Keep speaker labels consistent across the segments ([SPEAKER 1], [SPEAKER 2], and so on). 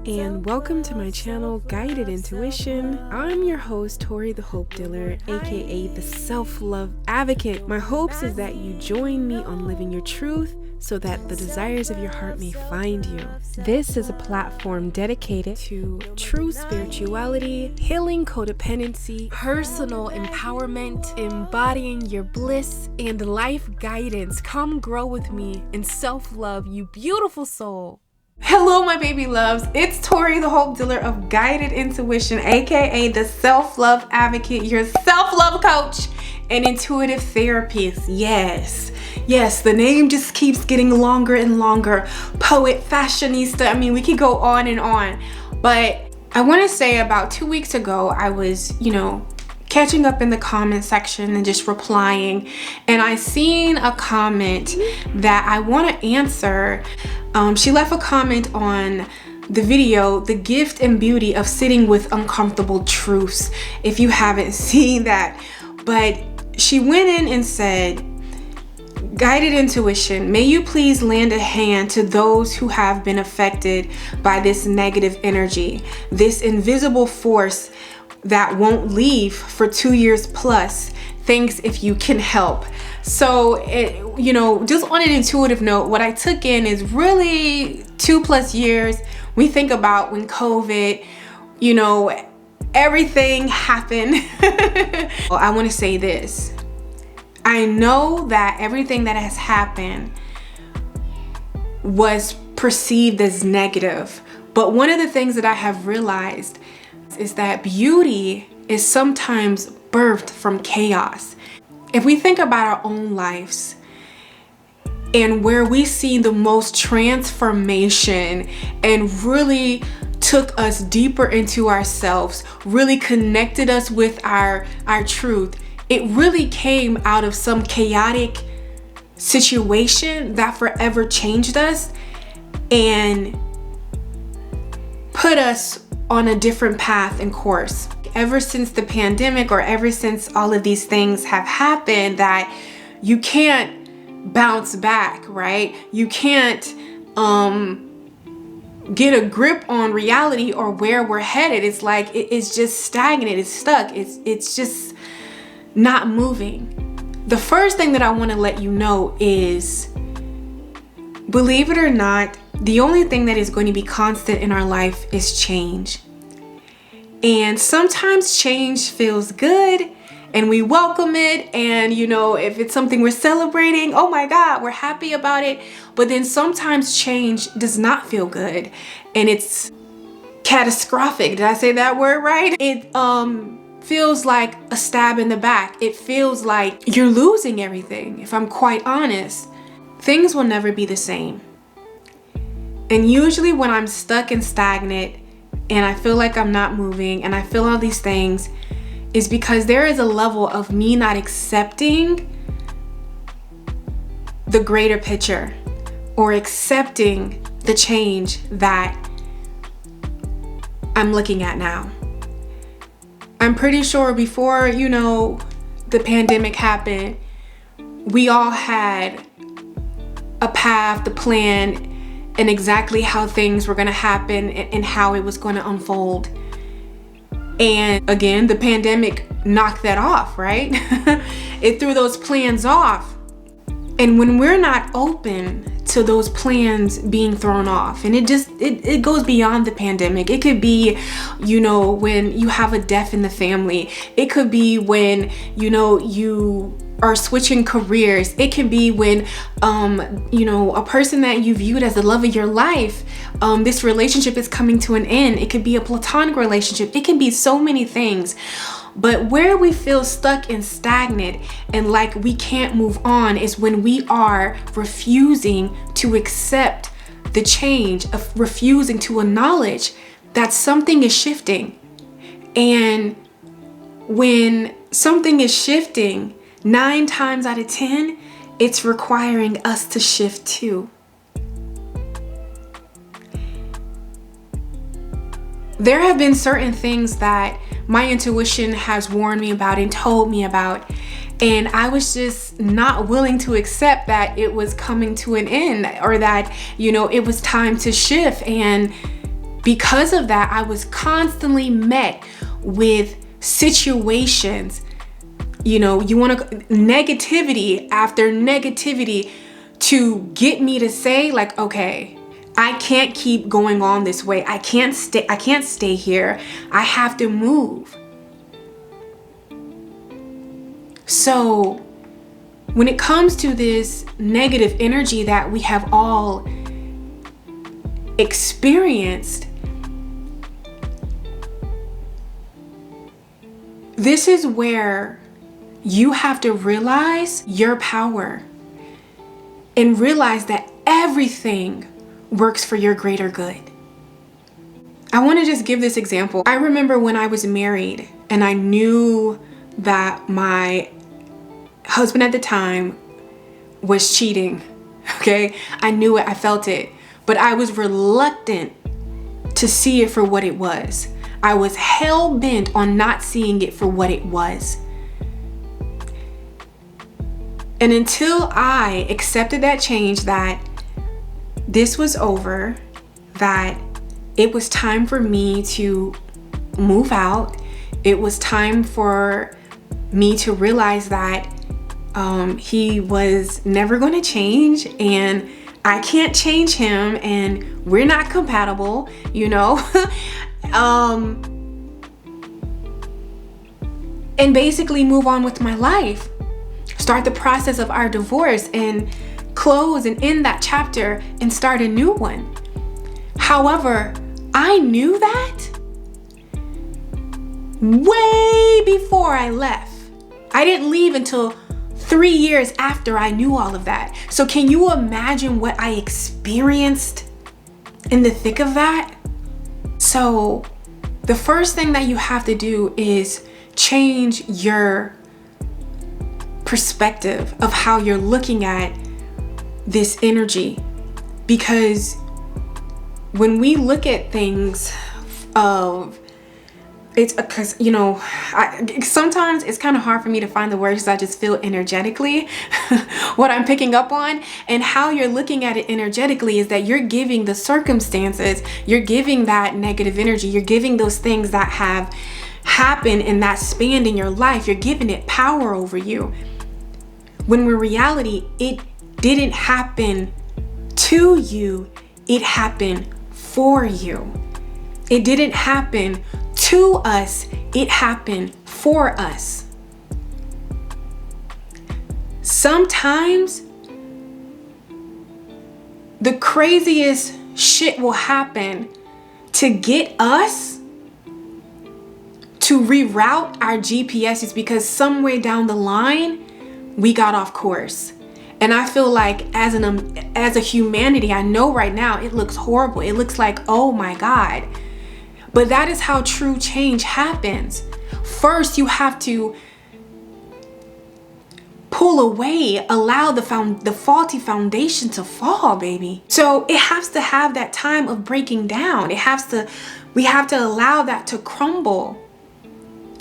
[SPEAKER 1] and welcome to my channel, Guided Intuition. I'm your host, Tori the Hope Dealer, aka the Self-Love Advocate. My hopes is that you join me on living your truth so that the desires of your heart may find you. This is a platform dedicated to true spirituality, healing codependency, personal empowerment, embodying your bliss, and life guidance. Come grow with me in self-love, you beautiful soul. Hello, my baby loves. It's Tori, the Hope Dealer of Guided Intuition, aka the Self-Love Advocate, your self-love coach and intuitive therapist. Yes, the name just keeps getting longer and longer. Poet, fashionista, I mean, we could go on and on. But I want to say about 2 weeks ago, I was, catching up in the comment section and just replying. And I seen a comment that I want to answer. She left a comment on the video, The Gift and Beauty of Sitting with Uncomfortable Truths, if you haven't seen that. But she went in and said, Guided Intuition, may you please lend a hand to those who have been affected by this negative energy, this invisible force that won't leave for 2 years plus. Thanks if you can help. So, just on an intuitive note, what I took in is really 2+ years. We think about when COVID, everything happened. Well, I want to say this. I know that everything that has happened was perceived as negative. But one of the things that I have realized is that beauty is sometimes birthed from chaos. If we think about our own lives and where we see the most transformation and really took us deeper into ourselves, really connected us with our truth, it really came out of some chaotic situation that forever changed us and put us on a different path and course. Ever since the pandemic, or ever since all of these things have happened, that you can't bounce back, right? You can't get a grip on reality or where we're headed. It's like it's just stagnant, it's stuck, it's just not moving. The first thing that I want to let you know is, believe it or not, the only thing that is going to be constant in our life is change. And sometimes change feels good and we welcome it. And if it's something we're celebrating, oh my God, we're happy about it. But then sometimes change does not feel good and it's catastrophic. Did I say that word right? It feels like a stab in the back. It feels like you're losing everything. If I'm quite honest, things will never be the same. And usually when I'm stuck and stagnant and I feel like I'm not moving and I feel all these things, is because there is a level of me not accepting the greater picture or accepting the change that I'm looking at now. I'm pretty sure before, the pandemic happened, we all had a path, the plan, and exactly how things were going to happen and how it was going to unfold. And again, the pandemic knocked that off, right? It threw those plans off. And when we're not open to those plans being thrown off, and it goes beyond the pandemic. It could be, when you have a death in the family. It could be when, you are switching careers. It can be when, a person that you viewed as the love of your life, this relationship is coming to an end. It could be a platonic relationship. It can be so many things. But where we feel stuck and stagnant and like we can't move on is when we are refusing to accept the change, of refusing to acknowledge that something is shifting. And when something is shifting, 9 times out of 10, it's requiring us to shift too. There have been certain things that my intuition has warned me about and told me about, and I was just not willing to accept that it was coming to an end, or that, it was time to shift. And because of that, I was constantly met with situations, you want to negativity after negativity to get me to say like, okay, I can't keep going on this way. I can't stay here. I have to move. So when it comes to this negative energy that we have all experienced, this is where you have to realize your power and realize that everything works for your greater good. I want to just give this example. I remember when I was married and I knew that my husband at the time was cheating. Okay, I knew it, I felt it, but I was reluctant to see it for what it was. I was hell bent on not seeing it for what it was. And until I accepted that change, that this was over, that it was time for me to move out, it was time for me to realize that he was never going to change and I can't change him and we're not compatible, and basically move on with my life, start the process of our divorce and close and end that chapter and start a new one. However, I knew that way before I left. I didn't leave until 3 years after I knew all of that. So can you imagine what I experienced in the thick of that? So the first thing that you have to do is change your perspective of how you're looking at this energy. Because when we look at things it's because, sometimes it's kind of hard for me to find the words because I just feel energetically what I'm picking up on. And how you're looking at it energetically is that you're giving the circumstances, you're giving that negative energy, you're giving those things that have happened in that span in your life, you're giving it power over you. When in reality, it didn't happen to you, it happened for you. It didn't happen to us, it happened for us. Sometimes the craziest shit will happen to get us to reroute our GPSs because some way down the line we got off course. And I feel like as a humanity, I know right now it looks horrible. It looks like, oh my God. But that is how true change happens. First, you have to pull away, allow the faulty foundation to fall, baby. So it has to have that time of breaking down. We have to allow that to crumble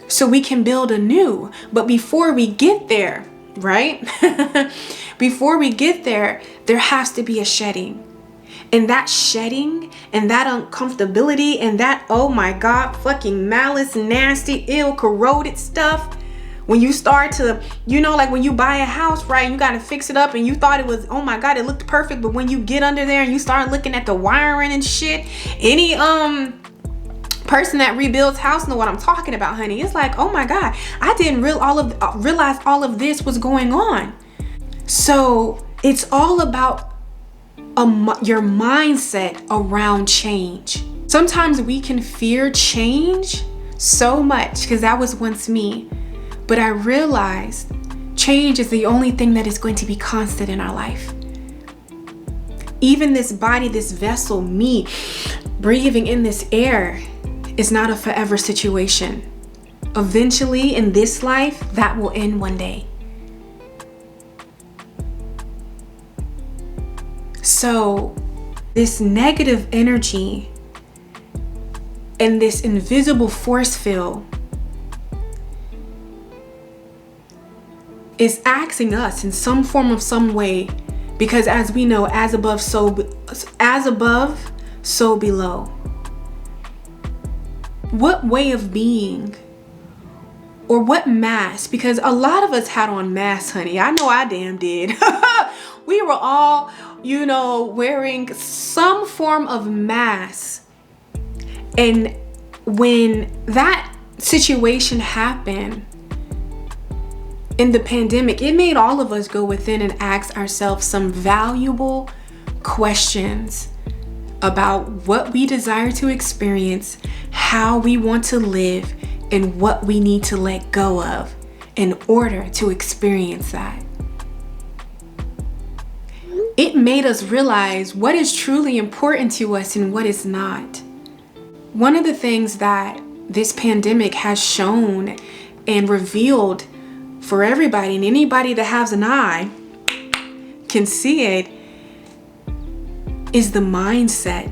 [SPEAKER 1] so we can build anew. But before we get there, right? Before we get there, there has to be a shedding. And that shedding and that uncomfortability and that, oh my God, fucking malice, nasty, ill, corroded stuff. When you start to, like when you buy a house, right? You got to fix it up and you thought it was, oh my God, it looked perfect. But when you get under there and you start looking at the wiring and shit, any person that rebuilds house know what I'm talking about, honey. It's like, oh my God, I didn't realize all of this was going on. So it's all about your mindset around change. Sometimes we can fear change so much because that was once me. But I realized change is the only thing that is going to be constant in our life. Even this body, this vessel, me breathing in this air is not a forever situation. Eventually in this life, that will end one day. So this negative energy and this invisible force field is asking us in some form of some way, because as we know, as above, so below. what way of being or what mask, because a lot of us had on masks, honey. I know I damn did. We were all, wearing some form of mask. And when that situation happened in the pandemic, it made all of us go within and ask ourselves some valuable questions about what we desire to experience, how we want to live, and what we need to let go of in order to experience that. It made us realize what is truly important to us and what is not. One of the things that this pandemic has shown and revealed for everybody, and anybody that has an eye can see it, is the mindset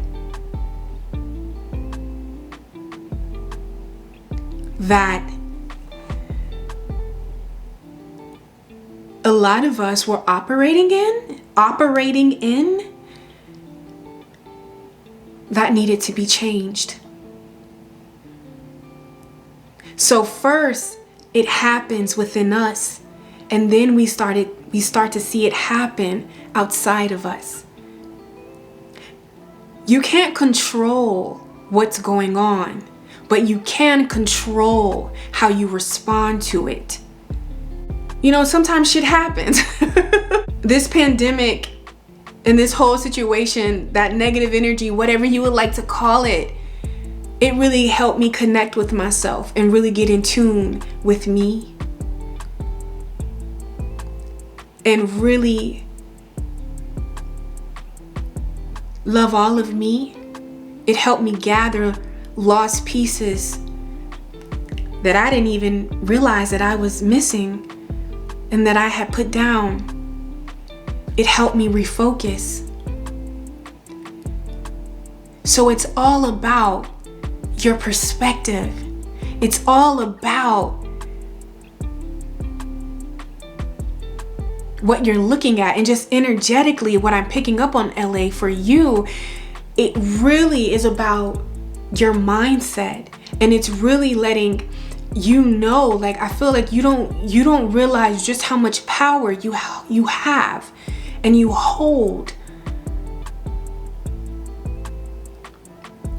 [SPEAKER 1] that a lot of us were operating in that needed to be changed. So first it happens within us, and then we start to see it happen outside of us. You can't control what's going on, but you can control how you respond to it. Sometimes shit happens. This pandemic and this whole situation, that negative energy, whatever you would like to call it, it really helped me connect with myself and really get in tune with me. And really love all of me. It helped me gather lost pieces that I didn't even realize that I was missing and that I had put down. It helped me refocus. So it's all about your perspective. It's all about what you're looking at, and just energetically what I'm picking up on LA for you, it really is about your mindset, and it's really letting I feel like you don't realize just how much power you have and you hold.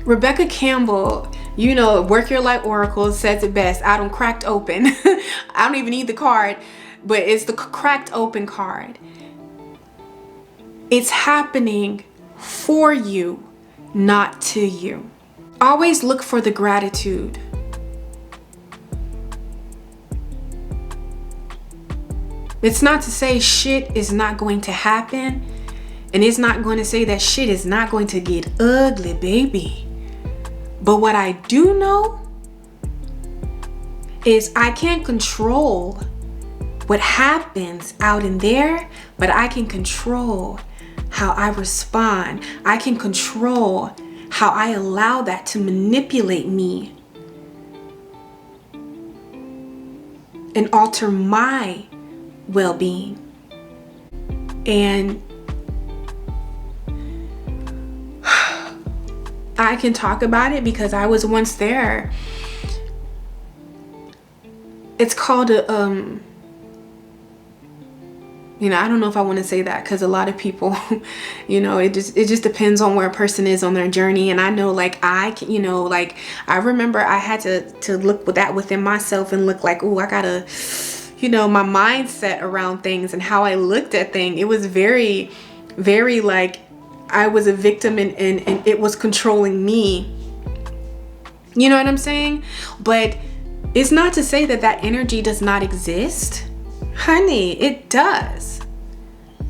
[SPEAKER 1] Rebecca Campbell, Work Your Life Oracle, says it best. I don't cracked open. I don't even need the card, but it's the cracked open card. It's happening for you, not to you. Always look for the gratitude. It's not to say shit is not going to happen, and it's not going to say that shit is not going to get ugly, baby. But what I do know is I can't control what happens out in there, but I can control how I respond. I can control how I allow that to manipulate me and alter my well-being. And I can talk about it because I was once there. It's called I don't know if I want to say that, because a lot of people, it just depends on where a person is on their journey. And I know, I remember I had to look with that within myself and look like, I gotta, my mindset around things and how I looked at things. It was very, very like I was a victim and it was controlling me. You know what I'm saying? But it's not to say that energy does not exist. Honey, it does.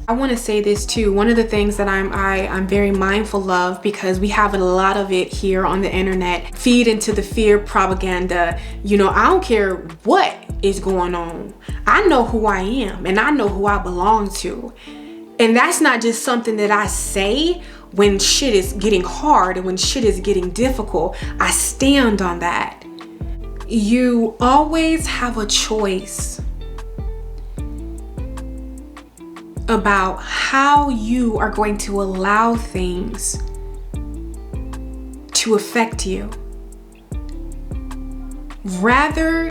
[SPEAKER 1] I want to say this too. One of the things that I'm very mindful of, because we have a lot of it here on the internet, feed into the fear propaganda. I don't care what is going on. I know who I am and I know who I belong to. And that's not just something that I say when shit is getting hard and when shit is getting difficult. I stand on that. You always have a choice about how you are going to allow things to affect you. Rather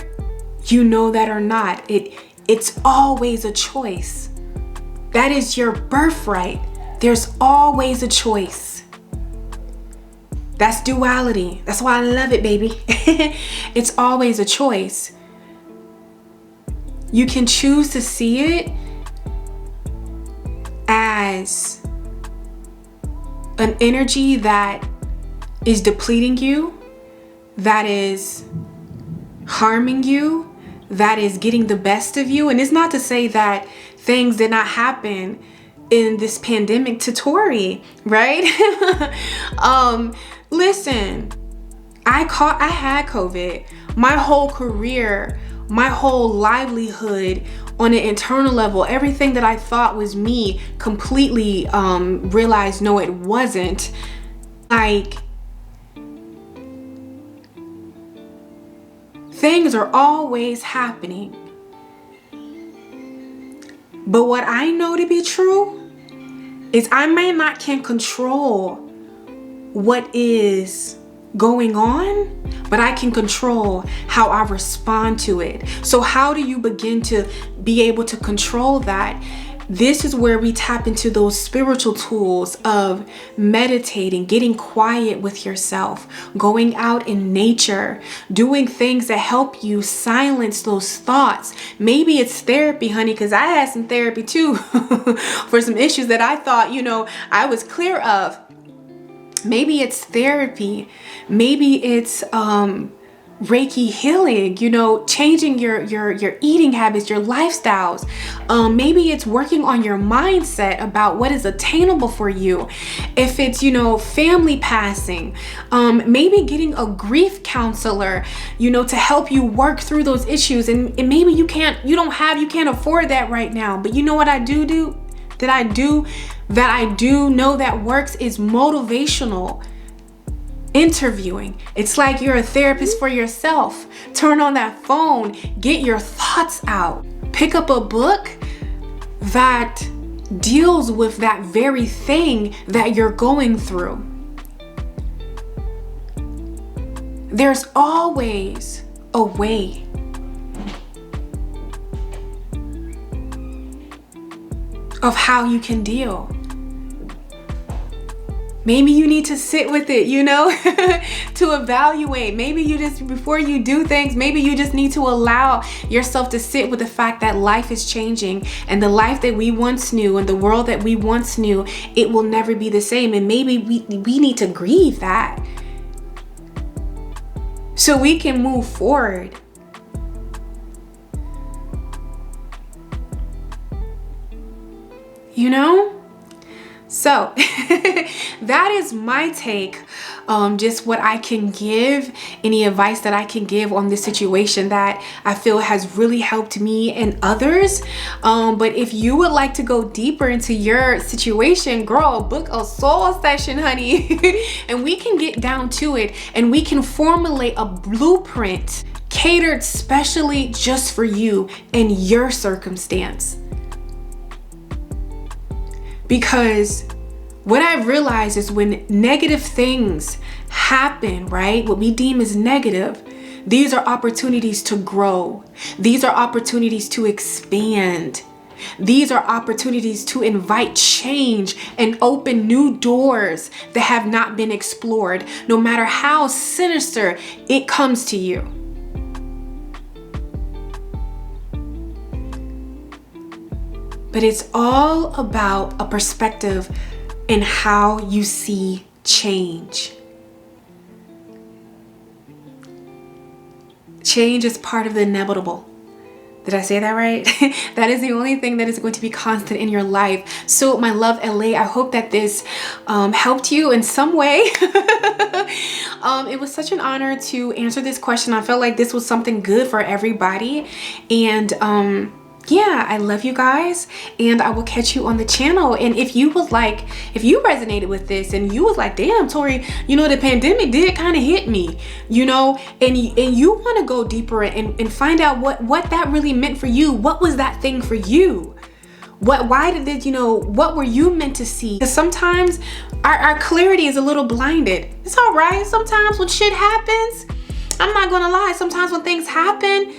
[SPEAKER 1] you know that or not, it's always a choice. That is your birthright. There's always a choice. That's duality. That's why I love it, baby. It's always a choice. You can choose to see it as an energy that is depleting you, that is harming you, that is getting the best of you. And it's not to say that things did not happen in this pandemic to Tori, right? Listen, I had COVID. My whole career, my whole livelihood on an internal level, everything that I thought was me completely realized no, it wasn't. Like, things are always happening. But what I know to be true is I may not can control what is going on, but I can control how I respond to it. So how do you begin to be able to control that? This is where we tap into those spiritual tools of meditating, getting quiet with yourself, going out in nature, doing things that help you silence those thoughts. Maybe it's therapy, honey, because I had some therapy too for some issues that I thought, I was clear of. Maybe it's therapy. Maybe it's Reiki healing, changing your eating habits, your lifestyles. Maybe it's working on your mindset about what is attainable for you. If it's, family passing, maybe getting a grief counselor, to help you work through those issues. And maybe you can't afford that right now. But you know what I do that I do know that works is motivational interviewing. It's like you're a therapist for yourself. Turn on that phone, get your thoughts out. Pick up a book that deals with that very thing that you're going through. There's always a way. Of how you can deal. Maybe you need to sit with it, to evaluate. Maybe you just, before you do things, maybe you just need to allow yourself to sit with the fact that life is changing, and the life that we once knew and the world that we once knew, it will never be the same. And maybe we need to grieve that so we can move forward. So that is my take, just what I can give, any advice that I can give on this situation that I feel has really helped me and others. But if you would like to go deeper into your situation, girl, book a soul session, honey, and we can get down to it, and we can formulate a blueprint catered specially just for you and your circumstance. Because what I realized is when negative things happen, right? What we deem as negative, these are opportunities to grow. These are opportunities to expand. These are opportunities to invite change and open new doors that have not been explored, no matter how sinister it comes to you. But it's all about a perspective in how you see change. Change is part of the inevitable. Did I say that right? That is the only thing that is going to be constant in your life. So my love LA, I hope that this helped you in some way. It was such an honor to answer this question. I felt like this was something good for everybody. And yeah, I love you guys, and I will catch you on the channel. And if you resonated with this and you was like, damn, Tori, the pandemic did kind of hit me, and you want to go deeper and find out what that really meant for you. What was that thing for you? What were you meant to see? Because sometimes our clarity is a little blinded. It's all right. Sometimes when shit happens, I'm not gonna lie, sometimes when things happen,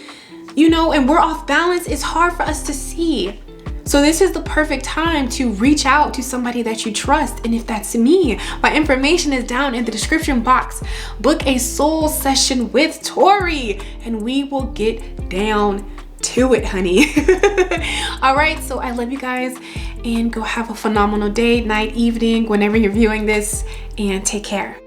[SPEAKER 1] you know, and we're off balance, it's hard for us to see. So this is the perfect time to reach out to somebody that you trust. And if that's me, my information is down in the description box. Book a soul session with Tori and we will get down to it, honey. All right, so I love you guys, and go have a phenomenal day, night, evening, whenever you're viewing this, and take care.